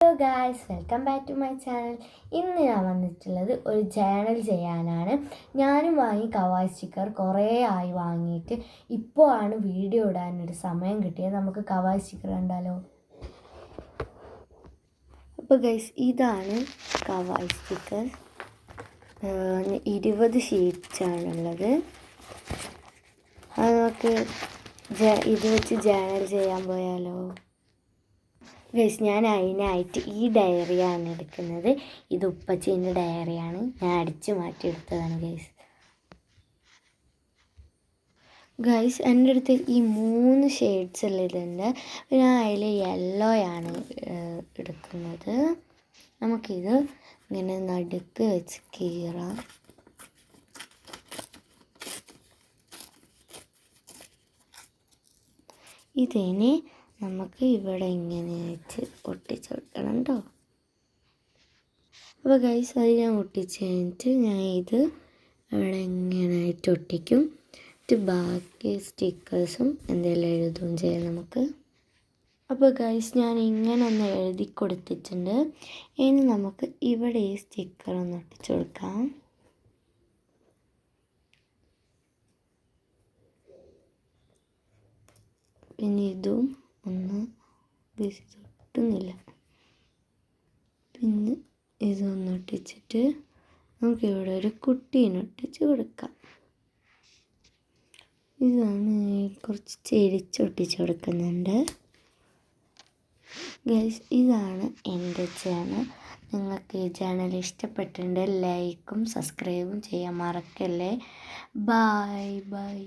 Hello guys, welcome back to my channel. ഇന്ന് ഞാൻ വന്നിട്ടുള്ളത് ഒരു ജേണൽ ചെയ്യാനാണ്. ഞാനും വാങ്ങി കവായ് സ്റ്റിക്കർ കുറേ ആയി വാങ്ങിയിട്ട്. ഇപ്പോൾ ആണ് വീഡിയോ ഇടാനൊരു സമയം കിട്ടിയത്. നമുക്ക് കവായ് സ്റ്റിക്കർ കണ്ടാലോ? അപ്പോൾ ഗൈസ്, ഇതാണ് കവായ് സ്റ്റിക്കർ. 20 ഷീറ്റ്സാണുള്ളത്. അത് നമുക്ക് ഇത് വെച്ച് ജേണൽ ചെയ്യാൻ പോയാലോ? ഗൈസ്, ഞാൻ അതിനായിട്ട് ഈ ഡയറിയാണ് എടുക്കുന്നത്. ഇത് ഉപ്പച്ചീൻ്റെ ഡയറിയാണ്. ഞാൻ അടിച്ചു മാറ്റിയെടുത്തതാണ് ഗൈസ്. എൻ്റെ അടുത്ത് ഈ 3 ഷെയ്ഡ്സ് ഉള്ള ഇതുണ്ട്. ഞാൻ അതിൽ യെല്ലോ ആണ് എടുക്കുന്നത്. നമുക്കിത് ഇങ്ങനെ നടുക്ക് വെച്ച് കീറാം. ഇതിന് നമുക്ക് ഇവിടെ ഇങ്ങനെ വെച്ച് ഒട്ടിച്ചൊട്ടണം കേട്ടോ. അപ്പോൾ ഗൈസ്, അത് ഞാൻ ഒട്ടിച്ച് കഴിഞ്ഞിട്ട് ഞാൻ ഇത് അവിടെ ഇങ്ങനെയായിട്ട് ഒട്ടിക്കും. ബാക്കി സ്റ്റിക്കേഴ്സും എന്തെങ്കിലും എഴുതുകയും ചെയ്യാം നമുക്ക്. അപ്പോൾ ഗൈസ്, ഞാൻ ഇങ്ങനെ ഒന്ന് എഴുതി കൊടുത്തിട്ടുണ്ട്. ഇനി നമുക്ക് ഇവിടെ ഈ സ്റ്റിക്കർ ഒന്ന് ഒട്ടിച്ചു കൊടുക്കാം. പിന്നെ ഇതും ഒന്ന് ഒട്ടുന്നില്ല. പിന്നെ ഇതൊന്ന് ഒട്ടിച്ചിട്ട് നമുക്കിവിടെ ഒരു കുട്ടീനെ ഒട്ടിച്ച് കൊടുക്കാം. ഇതാണ് കുറച്ച് ചെരിച്ചൊട്ടിച്ച് കൊടുക്കുന്നുണ്ട് ഗൈസ്. ഇതാണ് എൻ്റെ ചാനൽ. നിങ്ങൾക്ക് ഈ ചാനൽ ഇഷ്ടപ്പെട്ടിട്ടുണ്ടെങ്കിൽ ലൈക്കും സബ്സ്ക്രൈബും ചെയ്യാൻ മറക്കല്ലേ. Bye bye.